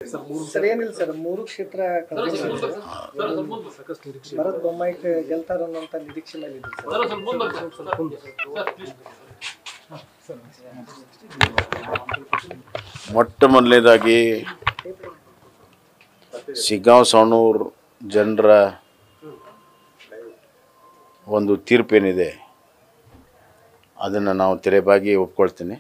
Sir ಏನಿಲ್ಲ sir, 3 ಕ್ಷೇತ್ರ ಭರತ್ ಬೊಮ್ಮಾಯಿ ಗೆಲ್ತಾರ ಅನ್ನೋಂಥ ನಿರೀಕ್ಷೆ ಮೇಲೆ ಇದ್ರಿ ಸರ್. ಮೊಟ್ಟ ಮೊದಲನೇದಾಗಿ ಶಿಗ್ಗಾಂವ್ ಸವಣೂರು ಜನರ ಒಂದು ತೀರ್ಪೇನಿದೆ ಅದನ್ನು ನಾವು ತೆರೆಬಾಗಿ ಒಪ್ಕೊಳ್ತೀನಿ.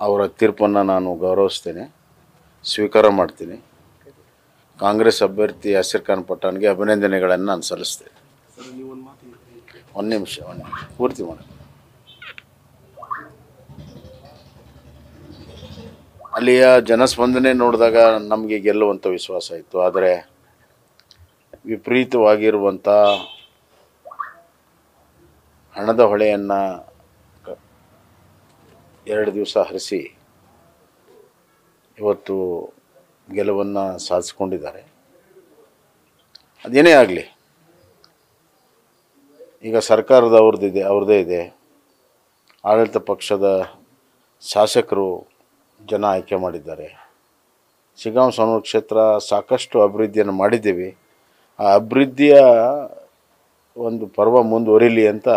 ಅವರ ತೀರ್ಪನ್ನು ನಾನು ಗೌರವಿಸ್ತೇನೆ, ಸ್ವೀಕಾರ ಮಾಡ್ತೀನಿ. ಕಾಂಗ್ರೆಸ್ ಅಭ್ಯರ್ಥಿ ಯಾಸಿರ್ ಖಾನ್ ಪಠಾಣ್ಗೆ ಅಭಿನಂದನೆಗಳನ್ನು ನಾನು ಸಲ್ಲಿಸ್ತೇನೆ. ಒಂದು ನಿಮಿಷ ಪೂರ್ತಿ ಮಾಡಿ. ಅಲ್ಲಿಯ ಜನಸ್ಪಂದನೆ ನೋಡಿದಾಗ ನಮಗೆ ಗೆಲ್ಲುವಂಥ ವಿಶ್ವಾಸ ಇತ್ತು. ಆದರೆ ವಿಪರೀತವಾಗಿರುವಂಥ ಹಣದ ಹೊಳೆಯನ್ನು 2 ದಿವಸ ಹರಿಸಿ ಇವತ್ತು ಗೆಲುವನ್ನು ಸಾಧಿಸ್ಕೊಂಡಿದ್ದಾರೆ. ಅದೇನೇ ಆಗಲಿ, ಈಗ ಸರ್ಕಾರದ ಅವ್ರದ್ದೇ ಇದೆ. ಆಡಳಿತ ಪಕ್ಷದ ಶಾಸಕರು ಜನ ಆಯ್ಕೆ ಮಾಡಿದ್ದಾರೆ. ಶಿಗ್ಗಾಂವ್ ಸವಣೂರು ಕ್ಷೇತ್ರ ಸಾಕಷ್ಟು ಅಭಿವೃದ್ಧಿಯನ್ನು ಮಾಡಿದ್ದೀವಿ. ಆ ಅಭಿವೃದ್ಧಿಯ ಒಂದು ಪರ್ವ ಮುಂದುವರಿಲಿ ಅಂತ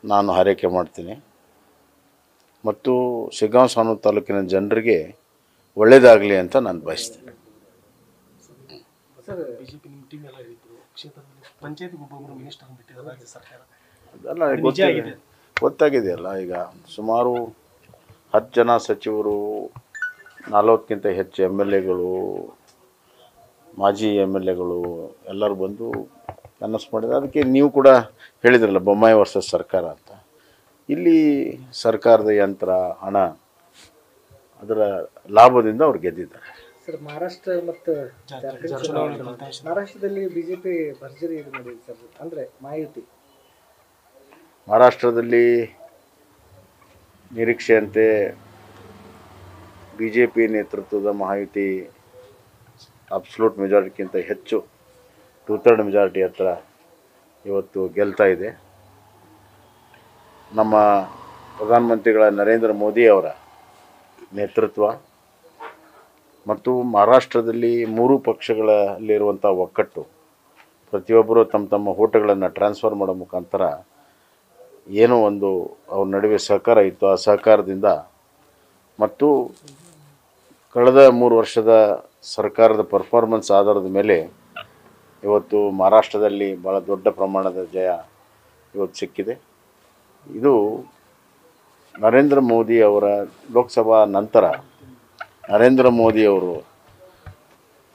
ನಾನು ಹಾರೈಕೆ ಮಾಡ್ತೀನಿ. ಮತ್ತು ಶಿಗ್ಗಾಂವ್ ಸವಣೂರು ತಾಲೂಕಿನ ಜನರಿಗೆ ಒಳ್ಳೆಯದಾಗಲಿ ಅಂತ ನಾನು ಬಯಸ್ತೇನೆ. ಅದೆಲ್ಲ ಗೊತ್ತಾಗಿದೆಯಲ್ಲ. ಈಗ ಸುಮಾರು 10 ಜನ ಸಚಿವರು, 40ಕ್ಕಿಂತ ಹೆಚ್ಚು MLAಗಳು, ಮಾಜಿ MLAಗಳು ಎಲ್ಲರೂ ಬಂದು ಕನಸು ಮಾಡಿದ್ದಾರೆ. ಅದಕ್ಕೆ ನೀವು ಕೂಡ ಹೇಳಿದ್ರಲ್ಲ ಬೊಮ್ಮಾಯಿ ವರ್ಸಸ್ ಸರ್ಕಾರ ಅಂತ. ಇಲ್ಲಿ ಸರ್ಕಾರದ ಯಂತ್ರ, ಹಣ, ಅದರ ಲಾಭದಿಂದ ಅವ್ರು ಗೆದ್ದಿದ್ದಾರೆ. ಸರ್, ಮಹಾರಾಷ್ಟ್ರ ಮತ್ತು ಮಹಾರಾಷ್ಟ್ರದಲ್ಲಿ ಬಿಜೆಪಿ ಭರ್ಜರಿ ಇದು ಮಾಡಿದೆ ಸರ್, ಅಂದರೆ ಮಾಹಿತಿ. ಮಹಾರಾಷ್ಟ್ರದಲ್ಲಿ ನಿರೀಕ್ಷೆಯಂತೆ BJP ನೇತೃತ್ವದ ಮಹಾಯುತಿ ಅಬ್ಸಲ್ಯೂಟ್ ಮೆಜಾರಿಟಿಗಿಂತ ಹೆಚ್ಚು 2/3 ಮೆಜಾರಿಟಿ ಹತ್ರ ಇವತ್ತು ಗೆಲ್ತಾ ಇದೆ. ನಮ್ಮ ಪ್ರಧಾನಮಂತ್ರಿಗಳ ನರೇಂದ್ರ ಮೋದಿ ಅವರ ನೇತೃತ್ವ ಮತ್ತು ಮಹಾರಾಷ್ಟ್ರದಲ್ಲಿ 3 ಪಕ್ಷಗಳಲ್ಲಿರುವಂಥ ಒಕ್ಕಟ್ಟು, ಪ್ರತಿಯೊಬ್ಬರು ತಮ್ಮ ಓಟುಗಳನ್ನು ಟ್ರಾನ್ಸ್ಫರ್ ಮಾಡೋ ಮುಖಾಂತರ ಏನೋ ಒಂದು ಅವ್ರ ನಡುವೆ ಸಹಕಾರ ಇತ್ತು. ಆ ಸಹಕಾರದಿಂದ ಮತ್ತು ಕಳೆದ 3 ವರ್ಷದ ಸರ್ಕಾರದ ಪರ್ಫಾರ್ಮೆನ್ಸ್ ಆಧಾರದ ಮೇಲೆ ಇವತ್ತು ಮಹಾರಾಷ್ಟ್ರದಲ್ಲಿ ಭಾಳ ದೊಡ್ಡ ಪ್ರಮಾಣದ ಜಯ ಇವತ್ತು ಸಿಕ್ಕಿದೆ. ಇದು ನರೇಂದ್ರ ಮೋದಿ ಅವರ ಲೋಕಸಭಾ ನಂತರ ನರೇಂದ್ರ ಮೋದಿ ಅವರು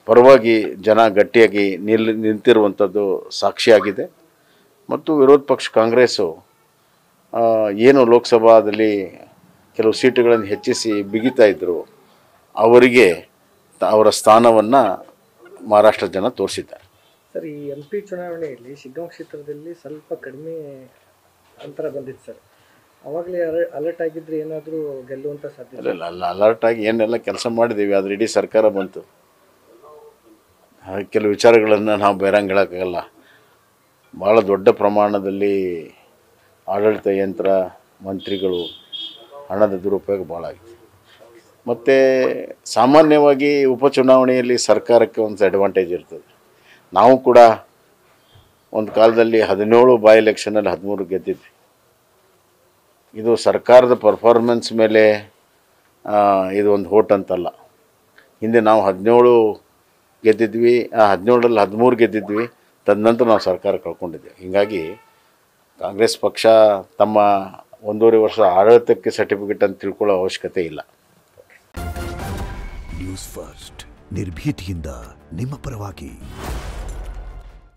ಪರವಾಗಿ ಜನ ಗಟ್ಟಿಯಾಗಿ ನಿಂತಿರುವಂಥದ್ದು ಸಾಕ್ಷಿಯಾಗಿದೆ. ಮತ್ತು ವಿರೋಧ ಪಕ್ಷ ಕಾಂಗ್ರೆಸ್ಸು ಏನು ಲೋಕಸಭಾದಲ್ಲಿ ಕೆಲವು ಸೀಟುಗಳನ್ನು ಹೆಚ್ಚಿಸಿ ಬಿಗಿತಾ ಇದ್ದರು, ಅವರಿಗೆ ಅವರ ಸ್ಥಾನವನ್ನು ಮಹಾರಾಷ್ಟ್ರ ಜನ ತೋರಿಸಿದ್ದಾರೆ. ಸರ್, ಈ MP ಚುನಾವಣೆಯಲ್ಲಿ ಶಿಗ್ಗಾಂವ್ ಕ್ಷೇತ್ರದಲ್ಲಿ ಸ್ವಲ್ಪ ಕಡಿಮೆ ಅಂತರ ಬಂದಿತ್ತು ಸರ್. ಅವಾಗಲೇ ಅಲರ್ಟ್ ಆಗಿದ್ರೆ ಏನಾದರೂ ಗೆಲ್ಲುವಂಥ ಸಾಧ್ಯತೆ ಇಲ್ಲ. ಅಲರ್ಟ್ ಆಗಿ ಏನೆಲ್ಲ ಕೆಲಸ ಮಾಡಿದ್ದೀವಿ, ಆದರೆ ಇಡೀ ಸರ್ಕಾರ ಬಂತು. ಕೆಲವು ವಿಚಾರಗಳನ್ನು ನಾವು ಬೇರಂಗೆ ಹೇಳೋಕ್ಕಾಗಲ್ಲ. ಭಾಳ ದೊಡ್ಡ ಪ್ರಮಾಣದಲ್ಲಿ ಆಡಳಿತ ಯಂತ್ರ, ಮಂತ್ರಿಗಳು, ಹಣದ ದುರುಪಯೋಗ ಭಾಳ ಆಗಿದೆ. ಮತ್ತು ಸಾಮಾನ್ಯವಾಗಿ ಉಪಚುನಾವಣೆಯಲ್ಲಿ ಸರ್ಕಾರಕ್ಕೆ ಒಂದು ಅಡ್ವಾಂಟೇಜ್ ಇರ್ತದೆ. ನಾವು ಕೂಡ ಒಂದು ಕಾಲದಲ್ಲಿ 17 ಬೈ ಎಲೆಕ್ಷನಲ್ಲಿ 13 ಗೆದ್ದಿದ್ವಿ. ಇದು ಸರ್ಕಾರದ ಪರ್ಫಾರ್ಮೆನ್ಸ್ ಮೇಲೆ ಇದು ಒಂದು ಹೋಟ್ ಅಂತಲ್ಲ. ಹಿಂದೆ ನಾವು 17 ಗೆದ್ದಿದ್ವಿ, 17ರಲ್ಲಿ 13 ಗೆದ್ದಿದ್ವಿ. ತದನಂತರ ನಾವು ಸರ್ಕಾರ ಕಳ್ಕೊಂಡಿದ್ವಿ. ಹೀಗಾಗಿ ಕಾಂಗ್ರೆಸ್ ಪಕ್ಷ ತಮ್ಮ 1.5 ವರ್ಷ ಆಡಳಿತಕ್ಕೆ ಸರ್ಟಿಫಿಕೇಟ್ ಅಂತ ತಿಳ್ಕೊಳ್ಳೋ ಅವಶ್ಯಕತೆ ಇಲ್ಲ. ನ್ಯೂಸ್ ಫಸ್ಟ್, ನಿರ್ಭೀತಿಯಿಂದ ನಿಮ್ಮ ಪರವಾಗಿ.